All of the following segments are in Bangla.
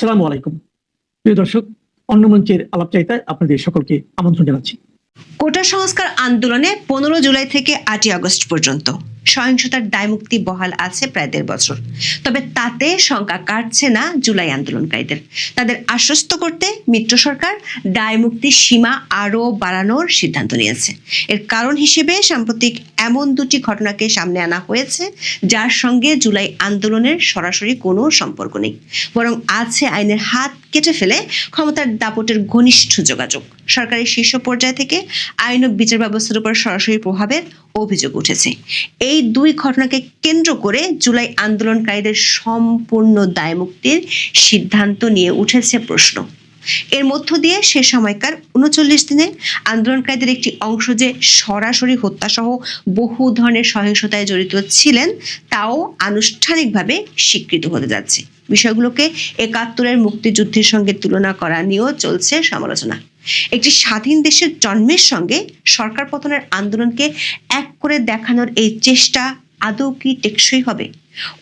আসসালামু আলাইকুম। প্রিয় দর্শক, অন্য মঞ্চের আলাপচারিতায় আপনাদের সকলকে আমন্ত্রণ জানাচ্ছি। কোটা সংস্কার আন্দোলনে 15 জুলাই থেকে 8 আগস্ট পর্যন্ত সহিংসতার দায়মুক্তি বহাল আছে প্রায় 1.5 বছর। তবে তাতে শঙ্কা কাটছে না জুলাই আন্দোলনকারীদের। তাদের আশ্বস্ত করতে মিত্র সরকার দায়মুক্তির সীমা আরও বাড়ানোর সিদ্ধান্ত নিয়েছে। এর কারণ হিসেবে সাম্প্রতিক এমন দুটি ঘটনাকে সামনে আনা হয়েছে যার সঙ্গে জুলাই আন্দোলনের সরাসরি কোনো সম্পর্ক নেই, বরং আছে আইনের হাত কেটে ফেলে ক্ষমতার দাপটের ঘনিষ্ঠ যোগাযোগ। সরকারের শীর্ষ পর্যায় থেকে আইন ও বিচার ব্যবস্থার উপর সরাসরি প্রভাবের অভিযোগ উঠেছে। এই দুই ঘটনাকে কেন্দ্র করে জুলাই আন্দোলনকারীদের সম্পূর্ণ দায়মুক্তির সিদ্ধান্ত নিয়ে উঠেছে প্রশ্ন। এর মধ্য দিয়ে সে সময়কার 39 দিনে আন্দোলনকারীদের একটি অংশ যে সরাসরি হত্যাসহ বহু ধরনের সহিংসতায় জড়িত ছিলেন তাও আনুষ্ঠানিকভাবে স্বীকৃত হতে যাচ্ছে। বিষয়গুলোকে 71-এর মুক্তিযুদ্ধের সঙ্গে তুলনা করা নিয়েও চলছে সমালোচনা। একটি স্বাধীন দেশের জন্মের সঙ্গে সরকার পতনের আন্দোলনকে এক করে দেখানোর এই চেষ্টা আদৌ কি টেকসই হবে?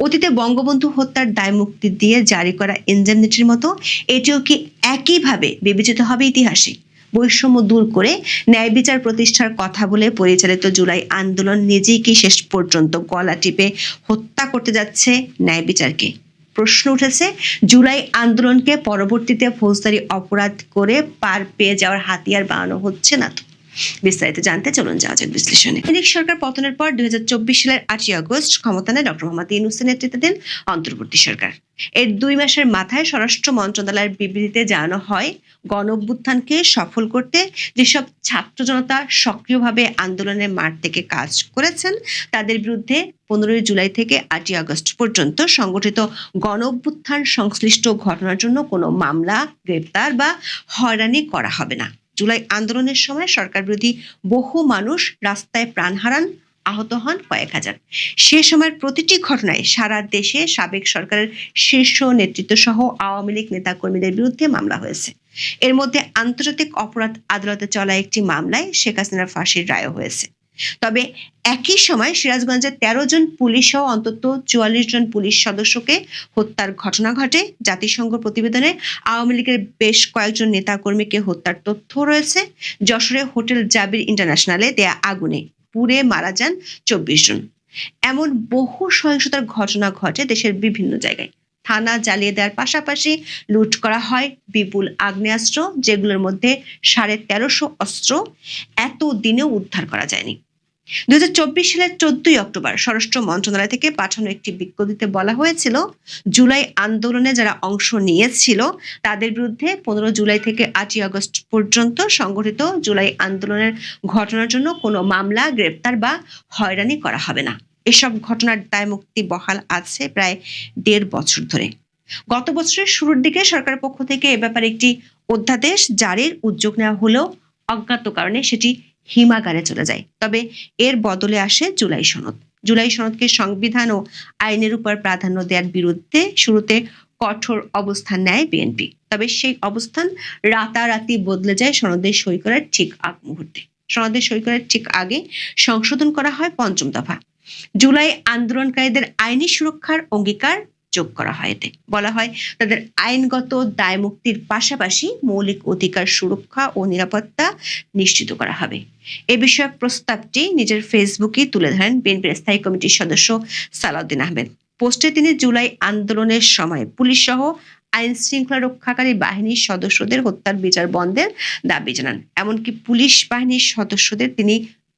অতীতে বঙ্গবন্ধু হত্যার দায়মুক্তি দিয়ে জারি করা ইনজেমনিটির মতো এটিও কি একইভাবে বিবেচিত হবে ইতিহাসে? বৈষম্য দূর করে ন্যায় বিচার প্রতিষ্ঠার কথা বলে পরিচালিত জুলাই আন্দোলন নিজেই কি শেষ পর্যন্ত গলা টিপে হত্যা করতে যাচ্ছে ন্যায় বিচারকে? প্রশ্ন উঠেছে, জুলাই আন্দোলনকে পরবর্তীতে ফৌজদারি অপরাধ করে পার পেয়ে যাওয়ার হাতিয়ার বানানো হচ্ছে না তো? বিস্তারিত জানতে চলুন যাওয়া যাক বিশ্লেষণে। সরকার পতনের পর 2024 সালের 8 আগস্ট ক্ষমতা নেয় ডক্টর মোহাম্মদ ইউনূসের নেতৃত্বাধীন অন্তর্বর্তী সরকার। এর 2 মাসের মাথায় স্বরাষ্ট্র মন্ত্রণালয়ের বিবৃতিতে জানানো হয়, গণ অভ্যুত্থানকে সফল করতে যেসব ছাত্র জনতা সক্রিয়ভাবে আন্দোলনের মাঠ থেকে কাজ করেছেন তাদের বিরুদ্ধে 15 জুলাই থেকে 8 আগস্ট পর্যন্ত সংগঠিত গণ অভ্যুত্থান সংশ্লিষ্ট ঘটনার জন্য কোনো মামলা, গ্রেপ্তার বা হয়রানি করা হবে না। জুলাই আন্দোলনের সময় সরকার বিরোধী বহু মানুষ রাস্তায় প্রাণ হারান, আহত হন কয়েক হাজার। সে সময়ের প্রতিটি ঘটনায় সারা দেশে সাবেক সরকারের শীর্ষ নেতৃত্ব সহ আওয়ামী লীগ নেতাকর্মীদের বিরুদ্ধে মামলা হয়েছে। এর মধ্যে আন্তর্জাতিক অপরাধ আদালতে চলা একটি মামলায় শেখ হাসিনার ফাঁসির রায় হয়েছে। তবে একই সময় সিরাজগঞ্জে 13 জন পুলিশ সহ অন্তত 44 জন পুলিশ সদস্যকে হত্যার ঘটনা ঘটে। জাতিসংঘ প্রতিবেদনে আওয়ামী লীগের বেশ কয়েকজন নেতাকর্মীকে হত্যার তথ্য রয়েছে। যশোরে হোটেল জাবির ইন্টারন্যাশনালে দেয়া আগুনে পুড়ে মারা যান 24 জন। এমন বহু সহিংসতার ঘটনা ঘটে দেশের বিভিন্ন জায়গায়। থানা জ্বালিয়ে দেওয়ার পাশাপাশি লুট করা হয় বিপুল আগ্নেয়াস্ত্র, যেগুলোর মধ্যে 1350 অস্ত্র এত দিনেও উদ্ধার করা যায়নি। 2024 সালের 14 অক্টোবর স্বরাষ্ট্র মন্ত্রণালয় থেকে পাঠানো একটি বিজ্ঞপ্তিতে বলা হয়েছিল, জুলাই আন্দোলনে যারা অংশ নিয়েছিল তাদের বিরুদ্ধে 15 জুলাই থেকে 8 আগস্ট পর্যন্ত সংগঠিত জুলাই আন্দোলনের ঘটনার জন্য কোনো মামলা, গ্রেপ্তার বা হয়রানি করা হবে না। এসব ঘটনার দায়মুক্তি বহাল আছে প্রায় 1.5 বছর ধরে। গত বছরের শুরুর দিকে সরকারের পক্ষ থেকে এ ব্যাপারে একটি অধ্যাদেশ জারির উদ্যোগ নেওয়া হলেও অজ্ঞাত কারণে সেটি হিমাগারে চলে যায়। তবে এর বদলে আসে জুলাই সনদ। জুলাই সনদকে সংবিধান ও আইনের উপর প্রাধান্য দেওয়ার বিরুদ্ধে শুরুতে কঠোর অবস্থান নেয় বিএনপি। তবে সেই অবস্থান রাতারাতি বদলে যায় সনদে সই করার ঠিক আগ মুহূর্তে। সনদে সই করার ঠিক আগে সংশোধন করা হয় 5ম দফা। জুলাই আন্দোলনকারীদের আইনি সুরক্ষার অঙ্গীকার যোগ করা হয়। এতে বলা হয়, তাদের আইনগত দায়মুক্তির পাশাপাশি মৌলিক অধিকার সুরক্ষা ও নিরাপত্তা নিশ্চিত করা হবে। এ বিষয়ক প্রস্তাবটি নিজের ফেসবুকে তুলে ধরেন বিএনপির স্থায়ী কমিটির সদস্য সালাউদ্দিন আহমেদ। পোস্টে তিনি জুলাই আন্দোলনের সময় পুলিশ সহ আইন শৃঙ্খলা রক্ষাকারী বাহিনীর সদস্যদের হত্যার বিচার বন্ধের দাবি জানান। এমনকি পুলিশ বাহিনীর সদস্যদের তিনি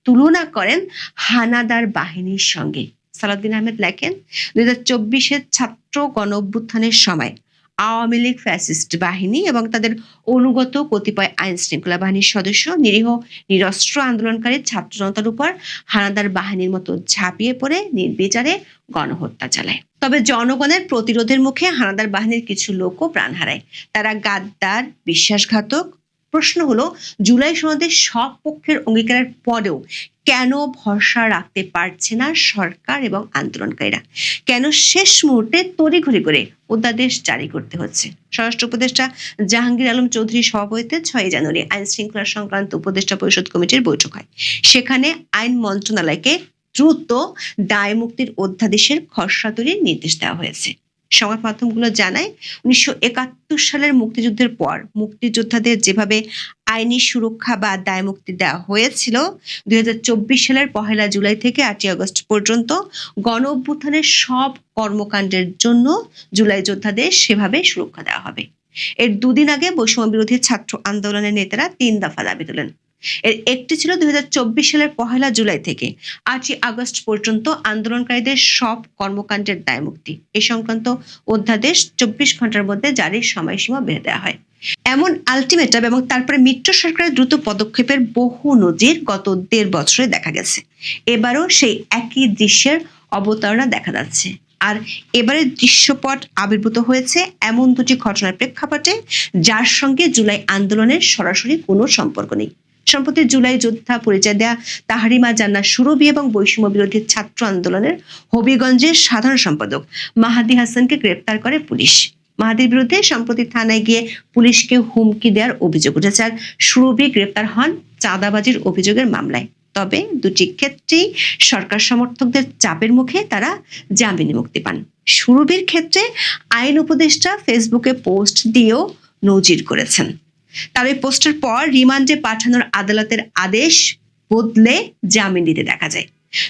তুলনা করেন হানাদার বাহিনীর সঙ্গে। সালাউদ্দিন আহমেদ লেখেন, 2024-এর ছাত্র গণ অভ্যুত্থানের সময় আওয়ামী লীগ ফ্যাসিস্ট বাহিনী এবং তাদের অনুগত কতিপয় আইন শৃঙ্খলা বাহিনীর সদস্য নিরীহ নিরস্ত্র আন্দোলনকারী ছাত্র জনতার উপর হানাদার বাহিনীর মতো ঝাঁপিয়ে পড়ে নির্বিচারে গণহত্যা চালায়। তবে জনগণের প্রতিরোধের মুখে হানাদার বাহিনীর কিছু লোকও প্রাণ হারায়। তারা গাদ্দার, বিশ্বাসঘাতক। প্রশ্ন হলো, জুলাই সনদের সব পক্ষের অঙ্গীকারের পরেও কেন ভরসা রাখতে পারছে না সরকার এবং আন্দোলনকারীরা? কেন শেষ মুহূর্তে তড়িঘড়ি করে অধ্যাদেশ জারি করতে হচ্ছে? স্বরাষ্ট্র উপদেষ্টা জাহাঙ্গীর আলম চৌধুরীর সভাপতিত্বে 6 জানুয়ারি আইন শৃঙ্খলা সংক্রান্ত উপদেষ্টা পরিষদ কমিটির বৈঠক হয়। সেখানে আইন মন্ত্রণালয়কে দ্রুত দায়মুক্তির অধ্যাদেশের খসড়া তৈরির নির্দেশ দেওয়া হয়েছে। সংবাদ মাধ্যমগুলো জানায় 1971 সালের মুক্তিযুদ্ধের পর মুক্তিযোদ্ধাদের যেভাবে আইনি সুরক্ষা বা দায়মুক্তি দেওয়া হয়েছিল, 2024 সালের 1 জুলাই থেকে 8 আগস্ট পর্যন্ত গণ অভ্যুত্থানের সব কর্মকাণ্ডের জন্য জুলাই যোদ্ধাদের সেভাবে সুরক্ষা দেওয়া হবে। এর দুদিন আগে বৈষম্য বিরোধী ছাত্র আন্দোলনের নেতারা 3 দফা দাবি তোলেন। এর একটি ছিল 2024 সালের 1 জুলাই থেকে 8 আগস্ট পর্যন্ত আন্দোলনকারীদের সব কর্মকাণ্ডের দায়মুক্তি। এই সংক্রান্ত অধ্যাদেশ 24 ঘন্টার মধ্যে জারির সময়সীমা বেঁধে দেওয়া হয়। এমন আলটিমেটাম এবং তারপরে মিত্র সরকারের দ্রুত পদক্ষেপের বহু নজির গত 1.5 বছরে দেখা গেছে। এবারও সেই একই দৃশ্যের অবতারণা দেখা যাচ্ছে। আর এবারের দৃশ্যপট আবির্ভূত হয়েছে এমন দুটি ঘটনার প্রেক্ষাপটে যার সঙ্গে জুলাই আন্দোলনের সরাসরি কোনো সম্পর্ক নেই। সম্প্রতি জুলাই যোদ্ধা পরিচয় দেয়া তাহরিমা জান্নাত সুরভী এবং বৈষম্য বিরোধী ছাত্র আন্দোলনের হবিগঞ্জের সাধারণ সম্পাদক মাহাদি হাসানকে গ্রেপ্তার করে পুলিশ। মাহাদির বিরুদ্ধে সম্প্রতি থানায় গিয়ে পুলিশকে হুমকি দেওয়ার অভিযোগ উঠেছে। আর সুরভী গ্রেপ্তার হন চাঁদাবাজির অভিযোগের মামলায়। তবে দুটি ক্ষেত্রেই সরকার সমর্থকদের চাপের মুখে তারা জামিনে মুক্তি পান। সুরভীর ক্ষেত্রে আইন উপদেষ্টা ফেসবুকে পোস্ট দিয়েও নজির করেছেন। তার ওই পোস্টের পর রিমান্ডে পাঠানোর আদালতের আদেশ বদলে জামিন দিতে দেখা যায়।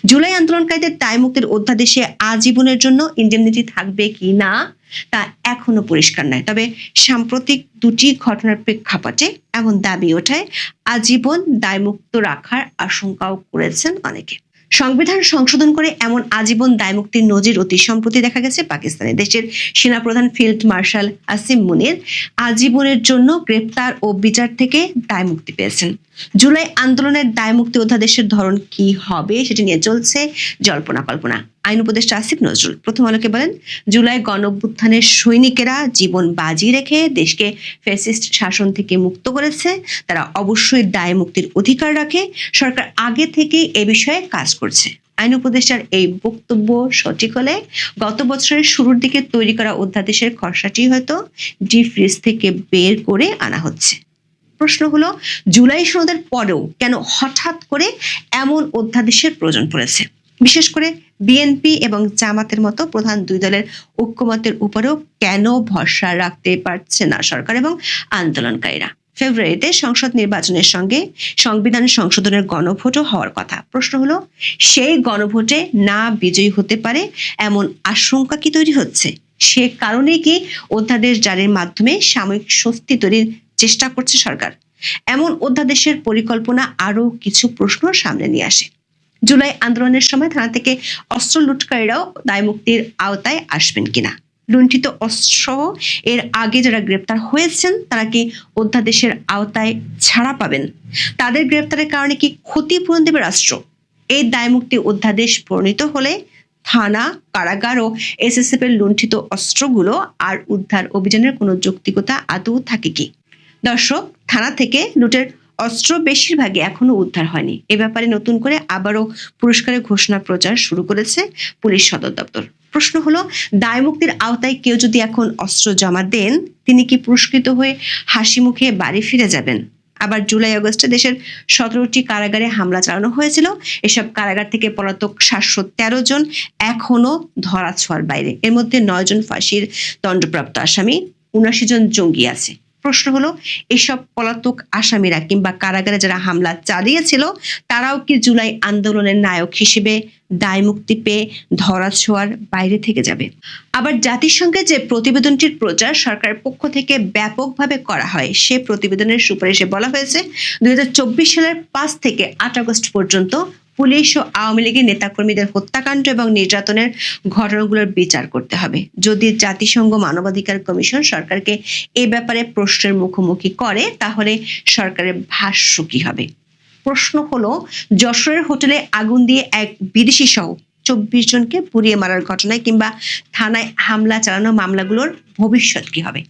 জুলাই আন্দোলনকারীদের দায়মুক্তির অধ্যাদেশে আজীবনের জন্য ইন্ডেমনিটি থাকবে কি না তা এখনো পরিষ্কার নয়। তবে সাম্প্রতিক দুটি ঘটনার প্রেক্ষাপটে এমন দাবি ওঠায় আজীবন দায়মুক্ত রাখার আশঙ্কাও করেছেন অনেকে। সংবিধান সংশোধন করে এমন আজীবন দায়মুক্তির নজির অতি সম্প্রতি দেখা গেছে পাকিস্তানে। দেশের সেনাপ্রধান ফিল্ড মার্শাল আসিম মুনির আজীবনের জন্য গ্রেপ্তার ও বিচার থেকে দায়মুক্তি পেয়েছেন। জুলাই আন্দোলনের দায়মুক্তি অধ্যাদেশের ধরন কি হবে সেটি নিয়ে চলছে জল্পনা কল্পনা। আইন উপদেষ্টা আসিফ নজরুল প্রথম আলোকে বলেন, জুলাই গণঅভ্যুত্থানের সৈনিকেরা জীবন বাজি রেখে দেশকে ফ্যাসিস্ট শাসন থেকে মুক্ত করেছে। তারা অবশ্যই দায় মুক্তির অধিকার রাখে। সরকার আগে থেকেই এ বিষয়ে কাজ করছে। আইন উপদেষ্টার এই বক্তব্য সঠিক হলে গত বছরের শুরুর দিকে তৈরি করা অধ্যাদেশের খসড়াটি হয়তো ডিপ ফ্রিজ থেকে বের করে আনা হচ্ছে। প্রশ্ন হলো, জুলাই সনদের পরেও কেন হঠাৎ করে এমন অধ্যাদেশের প্রয়োজন পড়েছে? বিশেষ করে বিএনপি এবং জামাতের মতো প্রধান দুই দলের ঐক্যমতের উপরেও কেন ভরসা রাখতে পারছে না সরকার এবং আন্দোলনকারীরা? ফেব্রুয়ারিতে সংসদ নির্বাচনের সঙ্গে সংবিধান সংশোধনের গণভোটও হওয়ার কথা। প্রশ্ন হলো, সেই গণভোটে না বিজয়ী হতে পারে এমন আশঙ্কা কি তৈরি হচ্ছে? সে কারণে কি অধ্যাদেশ জারির মাধ্যমে সাময়িক স্বস্তি তৈরির চেষ্টা করছে সরকার? এমন অধ্যাদেশের পরিকল্পনা আরো কিছু প্রশ্ন সামনে নিয়ে আসে। জুলাই আন্দোলনের সময় থানা থেকে অস্ত্র লুটকারীরাও দায়মুক্তির আওতায় আসবেন কিনা? লুণ্ঠিত অস্ত্র এর আগে যারা গ্রেপ্তার হয়েছেন তারা কি অধ্যাদেশের আওতায় ছাড়া পাবেন? তাদের গ্রেপ্তারের কারণে কি ক্ষতিপূরণ দেবে রাষ্ট্র? এই দায়মুক্তি অধ্যাদেশ প্রণীত হলে থানা, কারাগার ও এসএসএফ এর লুণ্ঠিত অস্ত্রগুলো আর উদ্ধার অভিযানের কোনো যৌক্তিকতা আদৌ থাকে কি? দর্শক, থানা থেকে লুটের অস্ত্র বেশিরভাগই এখনো উদ্ধার হয়নি। এ ব্যাপারে নতুন করে আবারও পুরস্কারের ঘোষণা প্রচার শুরু করেছে পুলিশ সদর দপ্তর। প্রশ্ন হলো, দায়মুক্তির আওতায় কেউ যদি এখন অস্ত্র জমা দেন, তিনি কি পুরস্কৃত হয়ে হাসি মুখে বাড়ি ফিরে যাবেন? আবার জুলাই আগস্টে দেশের 17টি কারাগারে হামলা চালানো হয়েছিল। এসব কারাগার থেকে পলাতক 713 জন এখনো ধরাছোঁয়ার বাইরে। এর মধ্যে 9 জন ফাঁসির দণ্ডপ্রাপ্ত আসামি, 79 জন জঙ্গি আছে। প্রশ্ন হলো, এসব পলাতক আসামিরা কিংবা কারাগারে যারা হামলা চালিয়েছিল তারাও কি জুলাই আন্দোলনের নায়ক হিসেবে দায়মুক্তি পেয়ে ধরাছোঁয়ার বাইরে থেকে যাবে? আবার জাতিসংঘের যে প্রতিবেদনটির প্রচার সরকারের পক্ষ থেকে ব্যাপকভাবে করা হয়, সে প্রতিবেদনের সুপারিশে বলা হয়েছে 2024 সালের 5 থেকে 8 আগস্ট পর্যন্ত পুলিশ ও আওয়ামী লীগের নেতাকর্মীদের হত্যাকাণ্ড এবং নির্যাতনের ঘটনাগুলোর বিচার করতে হবে। যদি জাতিসংঘ মানবাধিকার কমিশন সরকারকে এ ব্যাপারে প্রশ্নের মুখোমুখি করে, তাহলে সরকারের ভাষ্য কি হবে? প্রশ্ন হলো, যশোরের হোটেলে আগুন দিয়ে এক বিদেশি সহ 24 জনকে পুড়িয়ে মারার ঘটনায় কিংবা থানায় হামলা চালানো মামলাগুলোর ভবিষ্যৎ কি হবে?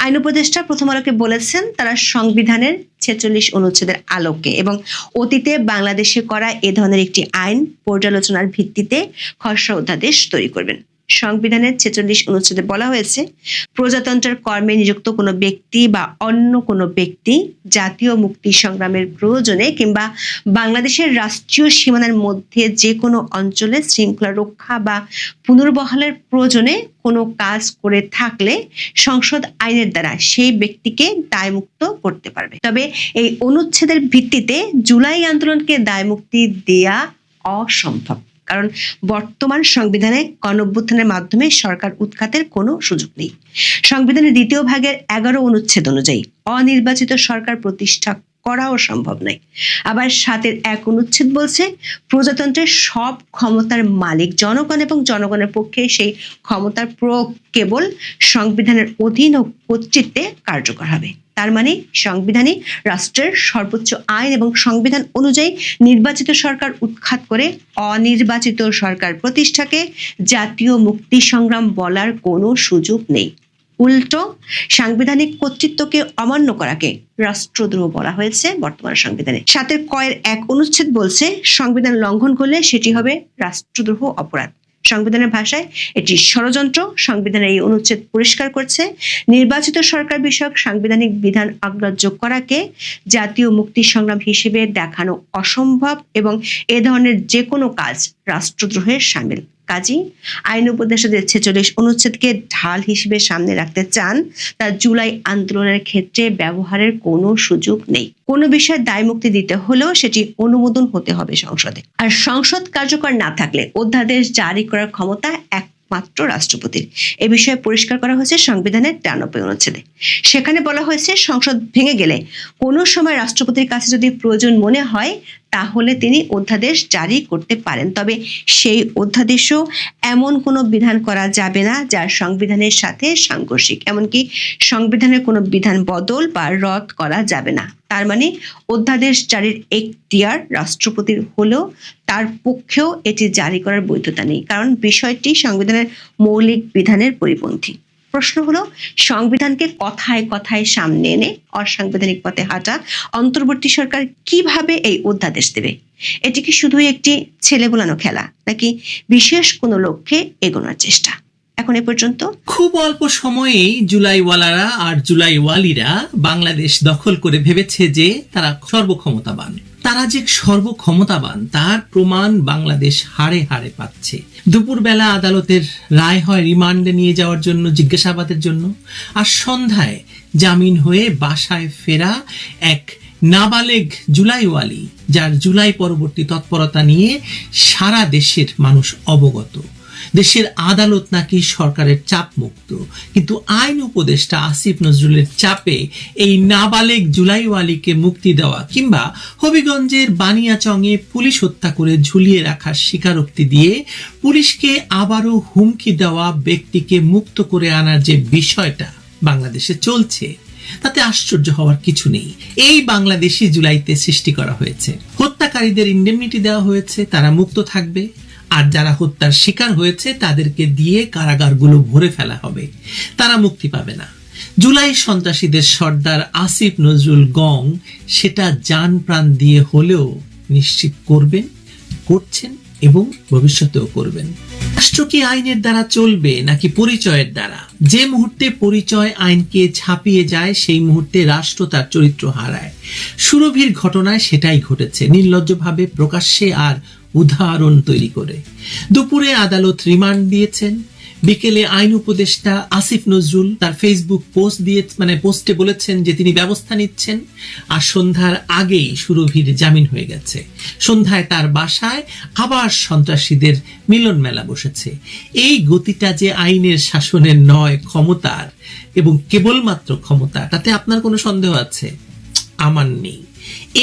আইন উপদেষ্টা প্রথম আলোকে বলেছেন, তারা সংবিধানের 46 অনুচ্ছেদের আলোকে এবং অতীতে বাংলাদেশে করা এ ধরনের একটি আইন পর্যালোচনার ভিত্তিতে খসড়া অধ্যাদেশ তৈরি করবেন। সংবিধানের 46 অনুচ্ছেদে বলা হয়েছে, প্রজাতন্ত্রের কর্মে নিযুক্ত কোনো ব্যক্তি বা অন্য কোনো ব্যক্তি জাতীয় মুক্তি সংগ্রামের প্রয়োজনে কিংবা বাংলাদেশের রাষ্ট্রীয় সীমানার মধ্যে যে কোনো অঞ্চলে শৃঙ্খলা রক্ষা বা পুনর্বহালের প্রয়োজনে কোনো কাজ করে থাকলে সংসদ আইনের দ্বারা সেই ব্যক্তিকে দায়মুক্ত করতে পারবে। তবে এই অনুচ্ছেদের ভিত্তিতে জুলাই আন্দোলনকে দায়মুক্তি দেয়া অসম্ভব, কারণ বর্তমান সংবিধানে গণঅভ্যুত্থানের মাধ্যমে সরকার উৎখাতের কোনো সুযোগ নেই। সংবিধানের 2 ভাগের 11 অনুচ্ছেদ অনুযায়ী অনির্বাচিত সরকার প্রতিষ্ঠা করাও সম্ভব নয়। আবার 7-এর 1 অনুচ্ছেদ বলছে, প্রজাতন্ত্রের সব ক্ষমতার মালিক জনগণ এবং জনগণের পক্ষে সেই ক্ষমতার প্রয়োগ কেবল সংবিধানের অধীন ও কর্তৃত্বে কার্যকর হবে। তার মানে সংবিধানই রাষ্ট্রের সর্বোচ্চ আইন এবং সংবিধান অনুযায়ী নির্বাচিত সরকার উৎখাত করে অনির্বাচিত সরকার প্রতিষ্ঠাকে জাতীয় মুক্তি সংগ্রাম বলার কোনো সুযোগ নেই। উল্টো সাংবিধানিক কর্তৃত্বকে অমান্য করাকে রাষ্ট্রদ্রোহ বলা হয়েছে বর্তমান সংবিধানে। 7-এর 1 অনুচ্ছেদ বলছে, সংবিধান লঙ্ঘন করলে সেটি হবে রাষ্ট্রদ্রোহ অপরাধ। সংবিধানের ভাষায় এটি ষড়যন্ত্র। সংবিধানের এই অনুচ্ছেদ পরিষ্কার করছে, নির্বাচিত সরকার বিষয়ক সাংবিধানিক বিধান অগ্রাহ্য করাকে জাতীয় মুক্তি সংগ্রাম হিসেবে দেখানো অসম্ভব এবং এ ধরনের যে কোনো কাজ রাষ্ট্রদ্রোহের শামিল। কাজী আইন উপদেষ্টাদের 46 অনুচ্ছেদকে ঢাল হিসেবে সামনে রাখতে চান, তা জুলাই আন্দোলনের ক্ষেত্রে ব্যবহারের কোনো সুযোগ নেই। কোনো বিষয়ে দায়মুক্তি দিতে হলেও সেটি অনুমোদন হতে হবে সংসদে। আর সংসদ কার্যকর না থাকলে অধ্যাদেশ জারি করার ক্ষমতা একমাত্র রাষ্ট্রপতির। এ বিষয়ে পরিষ্কার করা হয়েছে সংবিধানের 93 অনুচ্ছেদে। সেখানে বলা হয়েছে, সংসদ ভেঙে গেলে কোনো সময় রাষ্ট্রপতির কাছে যদি প্রয়োজন মনে হয় তাহলে তিনি অধ্যাদেশ জারি করতে পারেন। তবে সেই অধ্যাদেশও এমন কোনো বিধান করা যাবে না যা সংবিধানের সাথে সাংঘর্ষিক। এমনকি সংবিধানের কোনো বিধান বদল বা রদ করা যাবে না। তার মানে অধ্যাদেশ জারির এখতিয়ার রাষ্ট্রপতির হলেও তার পক্ষেও এটি জারি করার বৈধতা নেই, কারণ বিষয়টি সংবিধানের মৌলিক বিধানের পরিপন্থী। প্রশ্ন হলো, সংবিধানকে কথায় কথায় সামনে এনে অসাংবিধানিক পথে হাঁটা অন্তর্বর্তী সরকার কিভাবে এই অধ্যাদেশ দেবে? এটি কি শুধুই একটি ছেলে বোলানো খেলা, নাকি বিশেষ কোনো লক্ষ্যে এগোনোর চেষ্টা? এখন এ পর্যন্ত খুব অল্প সময়েই জুলাইওয়ালারা আর জুলাইওয়ালিরা বাংলাদেশ দখল করে ভেবেছে যে তারা সর্বক্ষমতাবান। তারা যে সর্বক্ষমতাবান তার প্রমাণ বাংলাদেশ হাড়ে হাড়ে পাচ্ছে। দুপুরবেলা আদালতের রায় হয় রিমান্ডে নিয়ে যাওয়ার জন্য, জিজ্ঞাসাবাদের জন্য, আর সন্ধ্যায় জামিন হয়ে বাসায় ফেরা এক নাবালেগ জুলাইওয়ালি, যার জুলাই পরবর্তী তৎপরতা নিয়ে সারা দেশের মানুষ অবগত। দেশের আদালত নাকি সরকারের চাপ মুক্ত, কিন্তু আইন উপদেষ্টা আসিফ নজরুলের চাপে এই নাবালেগ জুলাইওয়ালিকে মুক্তি দেওয়া কিংবা হবিগঞ্জের বানিয়াচংয়ে পুলিশ হত্যা করে ঝুলিয়ে রাখার স্বীকারোক্তি দিয়ে পুলিশকে আবারও হুমকি দেওয়া ব্যক্তিকে মুক্ত করে আনার যে বিষয়টা বাংলাদেশে চলছে, তাতে আশ্চর্য হওয়ার কিছু নেই। এই বাংলাদেশি জুলাইতে সৃষ্টি করা হয়েছে। হত্যাকারীদের ইন্ডেমনিটি দেওয়া হয়েছে, তারা মুক্ত থাকবে। আর যারা হত্যার শিকার হয়েছে তাদেরকে দিয়ে কারাগারগুলো ভরে ফেলা হবে, তারা মুক্তি পাবে না। জুলাই সন্ত্রাসীদের সর্দার আসিফ নজরুল গং সেটা জান প্রাণ দিয়ে হলেও নিশ্চিত করবেন, করছেন এবং ভবিষ্যতেও করবেন। রাষ্ট্র কি আইনের দ্বারা চলবে নাকি পরিচয়ের দ্বারা? যে মুহূর্তে পরিচয় আইনকে ছাপিয়ে যায় সেই মুহূর্তে রাষ্ট্র তার চরিত্র হারায়। সুরভির ঘটনায় সেটাই ঘটেছে, নির্লজ্জভাবে প্রকাশ্যে আর উদাহরণ তৈরি করে। দুপুরে আদালত রিমান্ড দিয়েছেন, বিকেলে আইন উপদেষ্টা আসিফ নজরুল তার ফেসবুক পোস্টে বলেছেন যে তিনি ব্যবস্থা নিচ্ছেন, আর সন্ধ্যার আগেই সুরভির জামিন হয়ে গেছে। সন্ধ্যায় তার বাসায় আবার সন্ত্রাসীদের মিলন মেলা বসেছে। এই গতিটা যে আইনের শাসনের নয়, ক্ষমতার, এবং কেবলমাত্র ক্ষমতা, তাতে আপনার কোনো সন্দেহ আছে? আমার নেই।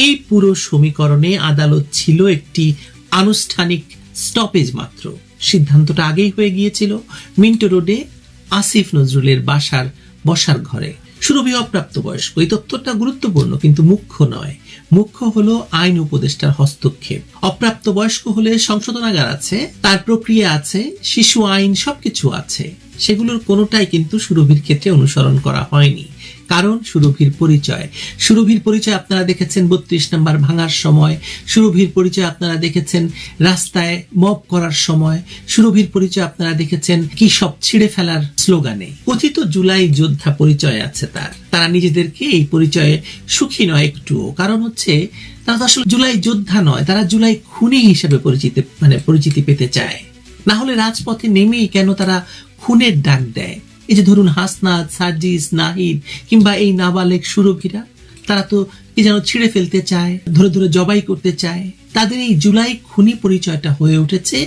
এই পুরো সমীকরণে আদালত ছিল একটি আনুষ্ঠানিক স্টপেজ মাত্র। সিদ্ধান্তটা আগেই হয়ে গিয়েছিল মিন্টো রোডে আসিফ নজরুলের বাসার বসার ঘরে। সুরভি অপ্রাপ্তবয়স্ক, এই তথ্যটা গুরুত্বপূর্ণ কিন্তু মুখ্য নয়। মুখ্য হলো আইন উপদেষ্টার হস্তক্ষেপ। অপ্রাপ্তবয়স্ক হলে সংশোধনাগার আছে, তার প্রক্রিয়া আছে, শিশু আইন সবকিছু আছে। সেগুলোর কোনোটাই কিন্তু সুরভির ক্ষেত্রে অনুসরণ করা হয়নি। কারণ সুরভির পরিচয় আপনারা দেখেছেন 32 নম্বর ভাঙার সময়, সুরভির পরিচয় আপনারা দেখেছেন রাস্তায় মব করার সময়, সুরভির পরিচয় আপনারা দেখেছেন কি সব ছিঁড়ে ফেলার স্লোগানে। কথিত জুলাই যোদ্ধা পরিচয় আছে তারা নিজেদেরকে এই পরিচয়ে সুখী নয় একটুও। কারণ হচ্ছে তারা তো আসলে জুলাই যোদ্ধা নয়, তারা জুলাই খুনি হিসেবে পরিচিতি পেতে চায়। না হলে রাজপথে নেমেই কেন তারা খুনের ডাক দেয়? এই যে ধরুন হাসনাত, সার্জিস, নাহিদ কিংবা এই নাবালেক সুরভিরা, তারা তো কি যেন ছিঁড়ে ফেলতে চায়, ধরে ধরে জবাই করতে চায়। তাদের এই জুলাই খুনি পরিচয়টা হয়ে উঠেছে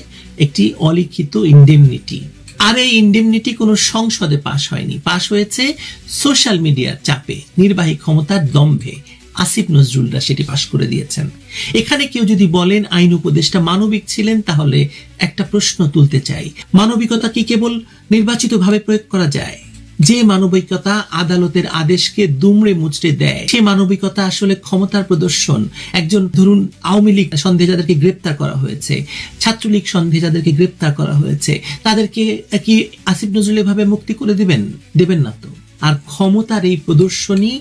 একটি অলিখিত ইনডেমনিটি। আর এই ইনডেমনিটি কোনো সংসদে পাশ হয়নি, পাশ হয়েছে সোশ্যাল মিডিয়ার চাপে, নির্বাহী ক্ষমতার দম্ভে। আসিফ নজরুলরা সেটি পাশ করে দিয়েছেন। এখানে কেউ যদি বলেন আইন উপদেষ্টা মানবিক ছিলেন, তাহলে একটা প্রশ্ন তুলতে চাই, মানবিকতা কি কেবল নির্বাচিতভাবে প্রয়োগ করা যায়? যে মানবিকতা আদালতের আদেশকে দুমড়ে মুচড়ে দেয়, সে মানবিকতা আসলে ক্ষমতার প্রদর্শন। একজন ধরুন আওয়ামী লীগ সন্দেহে যাদেরকে গ্রেপ্তার করা হয়েছে, ছাত্রলীগ সন্দেহে যাদেরকে গ্রেপ্তার করা হয়েছে, তাদেরকে কি আসিফ নজরুল এভাবে মুক্তি করে দেবেন না তো। আর ক্ষমতার এই প্রদর্শনী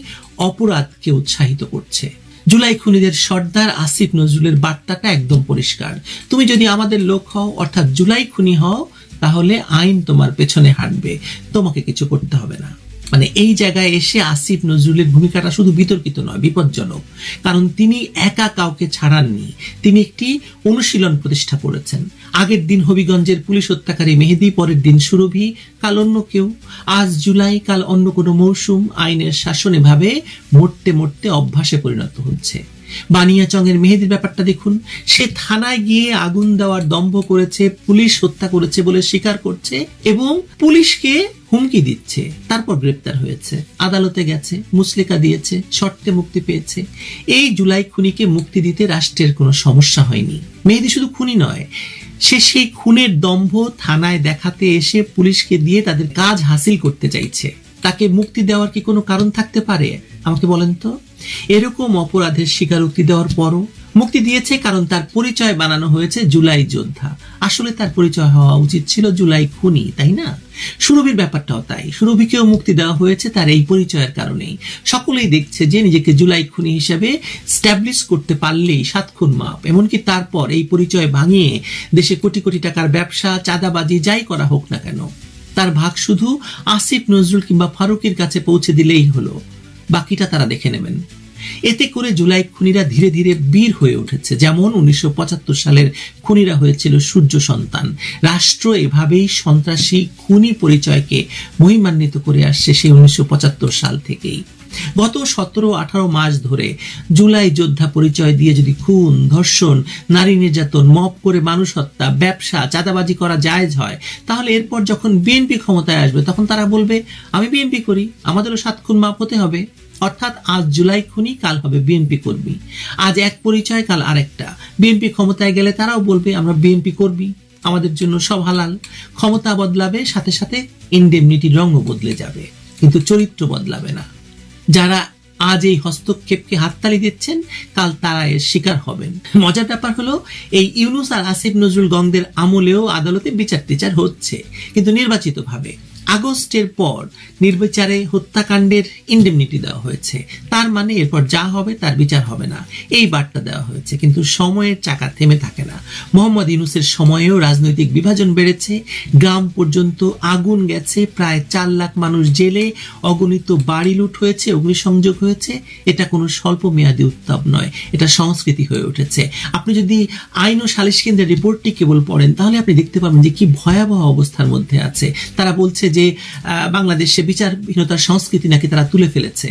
অপরাধকে উৎসাহিত করছে। জুলাই খুনিদের সর্দার আসিফ নজরুলের বার্তাটা একদম পরিষ্কার, তুমি যদি আমাদের লোক হও, অর্থাৎ জুলাই খুনি হও, তাহলে আইন তোমার পেছনে হাঁটবে, তোমাকে কিছু করতে হবে না। মানে এই জায়গায় এসে আসিফ নজরুলের ভূমিকাটা শুধু বিতর্কিত নয়, বিপজ্জনক। কারণ তিনি একা কাউকে ছাড়াননি, তিনি একটি অনুশীলন প্রতিষ্ঠা করেছেন। আগের দিন হবিগঞ্জের পুলিশ হত্যাকারী মেহেদী, পরের দিন সুরভি, কাল অন্য কেউ, আজ জুলাই, কাল অন্য কোনো মৌসুম। আইনের শাসন এভাবে মরতে মরতে অভ্যাসে পরিণত হচ্ছে। বানিয়াচংয়ের মেহেদীর ব্যাপারটা দেখুন, সে থানায় গিয়ে আগুন দেওয়ার দম্ভ করেছে, পুলিশ হত্যা করেছে বলে স্বীকার করছে এবং পুলিশকে হুমকি দিচ্ছে, তারপর গ্রেপ্তার হয়েছে, আদালতে গেছে, মুচলেকা দিয়েছে, শর্তে মুক্তি পেয়েছে। এই জুলাই খুনিকে মুক্তি দিতে রাষ্ট্রের কোনো সমস্যা হয়নি। মেহেদী শুধু খুনি নয়, সে সেই খুনের দম্ভ থানায় দেখাতে এসে পুলিশকে দিয়ে তাদের কাজ হাসিল করতে চাইছে। তাকে মুক্তি দেওয়ার কি কোনো কারণ থাকতে পারে? আমাকে বলেন তো। এরকম অপরাধের স্বীকারোক্তি দেওয়ার পরও মুক্তি দিয়েছে, কারণ তার পরিচয় বানানো হয়েছে জুলাই যোদ্ধা। আসলে তার পরিচয় হওয়া উচিত ছিল জুলাই খুনি, তাই না? সুরভির ব্যাপারটাও তাই, সুরভিকেও মুক্তি দেওয়া হয়েছে তার এই পরিচয়ের কারণেই। সকলেই দেখছে যে নিজেকে জুলাই খুনি হিসেবে স্ট্যাবলিশ করতে পারলেই 7 খুন মাপ। এমনকি তারপর এই পরিচয় ভাঙিয়ে দেশে কোটি কোটি টাকার ব্যবসা, চাঁদাবাজি যাই করা হোক না কেন, তার ভাগ শুধু আসিফ নজরুল কিংবা ফারুকের কাছে পৌঁছে দিলেই হলো, বাকিটা তারা দেখে নেবেন। এতে করে জুলাই খুনিরা ধীরে ধীরে বীর হয়ে উঠেছে, যেমন 1975 সালের খুনিরা হয়েছিল সূর্য সন্তান। রাষ্ট্র এভাবেই সন্ত্রাসী খুনি পরিচয়কে মহিমান্বিত করে আসছে সেই 1975 সাল থেকেই। গত 17-18 মাস ধরে জুলাই যোদ্ধা পরিচয় দিয়ে যদি খুন, ধর্ষণ, নারী নির্যাতন, মব করে মানুষ হত্যা, ব্যবসা, চাঁদাবাজি করা জায়েজ হয়, তাহলে এরপর যখন বিএনপি ক্ষমতায় আসবে তখন তারা বলবে আমি বিএনপি করি, আমাদেরও 7 খুন মাপ হতে হবে। অর্থাৎ আজ জুলাই খুনি, কাল হবে বিএনপি কর্মী। আজ এক পরিচয়, কাল আরেকটা। বিএনপি ক্ষমতায় গেলে তারাও বলবে আমরা বিএনপি কর্মী, আমাদের জন্য সব হালাল। ক্ষমতা বদলাবে, সাথে সাথে ইনডেমনিটির রঙও বদলে যাবে, কিন্তু চরিত্র বদলাবে না। যারা আজ এই হস্তক্ষেপকে হাততালি দিচ্ছেন, কাল তারা এর শিকার হবেন। মজার ব্যাপার হলো, এই ইউনূস আর আসিফ নজরুল গংদের আমলেও আদালতে বিচার হচ্ছে, কিন্তু নির্বাচিত ভাবে। আগস্টের পর নির্বিচারে হত্যাকাণ্ডের ইনডেমনিটি দেওয়া হয়েছে, তার মানে এরপর যা হবে তার বিচার হবে না, এই বার্তা দেওয়া হয়েছে। কিন্তু সময়ের চাকা থেমে থাকে না। মোহাম্মদ ইউনূসের সময়েও রাজনৈতিক বিভাজন বেড়েছে, গ্রাম পর্যন্ত আগুন গেছে, প্রায় 4 লাখ মানুষ জেলে, অগণিত বাড়ি লুট হয়েছে, অগ্নিসংযোগ হয়েছে। এটা কোনো স্বল্প মেয়াদী উত্তাপ নয়, এটা সংস্কৃতি হয়ে উঠেছে। আপনি যদি আইন ও সালিশ কেন্দ্রের রিপোর্টটি কেবল পড়েন, তাহলে আপনি দেখতে পাবেন যে কি ভয়াবহ অবস্থার মধ্যে আছে। তারা বলছে যে বাংলাদেশে বিচারহীনতার সংস্কৃতি নাকি তারা তুলে ফেলেছে,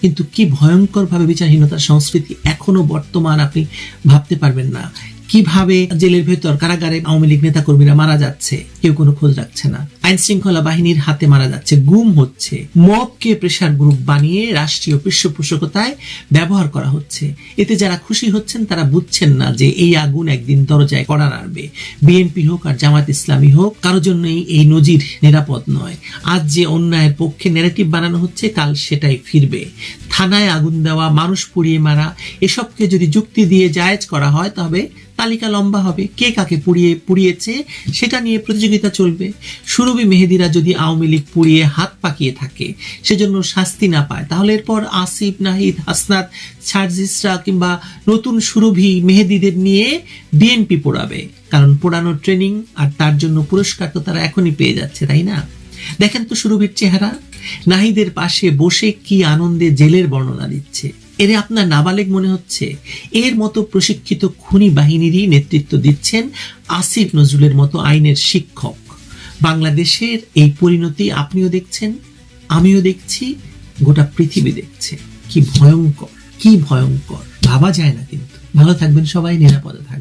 কিন্তু কি ভয়ঙ্কর ভাবে বিচারহীনতার সংস্কৃতি এখনো বর্তমান, আপনি ভাবতে পারবেন না। কিভাবে জেলের ভেতর, কারাগারে আওয়ামী লীগ নেতা কর্মীরা মারা যাচ্ছে, কেউ কোনো খোঁজ রাখছে না। আইন শৃঙ্খলা বাহিনীর হাতে মারা যাচ্ছে, গুম হচ্ছে, মবকে প্রেসার গ্রুপ বানিয়ে রাষ্ট্রীয় পৃষ্ঠপোষকতায় ব্যবহার করা হচ্ছে। এতে যারা খুশি হচ্ছেন তারা বুঝছেন না যে এই আগুন একদিন দরজায় কড়া নাড়বে। বিএনপি হোক আর জামাত ইসলামী হোক, কারোর জন্যই এই নজির নিরাপদ নয়। আজ যে অন্যায়ের পক্ষে ন্যারেটিভ বানানো হচ্ছে, কাল সেটাই ফিরবে। থানায় আগুন দেওয়া, মানুষ পুড়িয়ে মারা, এসবকে যদি যুক্তি দিয়ে জায়েজ করা হয়, তবে তালিকা লম্বা হবে। কে কাকে পুড়িয়েছে সেটা নিয়ে প্রতিযোগিতা চলবে। শুরু সুরভী মেহেদিরা যদি আওয়ামী লীগ পুড়িয়ে হাত পাকিয়ে থাকে, সেজন্য শাস্তি না পায়, তাহলে এরপর আসিফ, নাহিদ, হাসনাত, সার্জিসরা কিংবা নতুন সুরভী মেহেদিদের নিয়ে বিএনপি পোড়াবে। কারণ পোড়ানোর ট্রেনিং আর তার জন্য পুরস্কার তো তারা এখনই পেয়ে যাচ্ছে, তাই না? দেখেন তো সুরভির চেহারা, নাহিদের পাশে বসে কি আনন্দে জেলের বর্ণনা দিচ্ছে। এরে আপনার নাবালেগ মনে হচ্ছে? এর মতো প্রশিক্ষিত খুনি বাহিনীরই নেতৃত্ব দিচ্ছেন আসিফ নজরুলের মতো আইনের শিক্ষক। বাংলাদেশের এই পরিণতি আপনিও দেখছেন, আমিও দেখছি, গোটা পৃথিবী দেখছে। কি ভয়ঙ্কর, কি ভয়ঙ্কর, ভাবা যায় না। কিন্তু ভালো থাকবেন সবাই, নিরাপদে থাকবেন।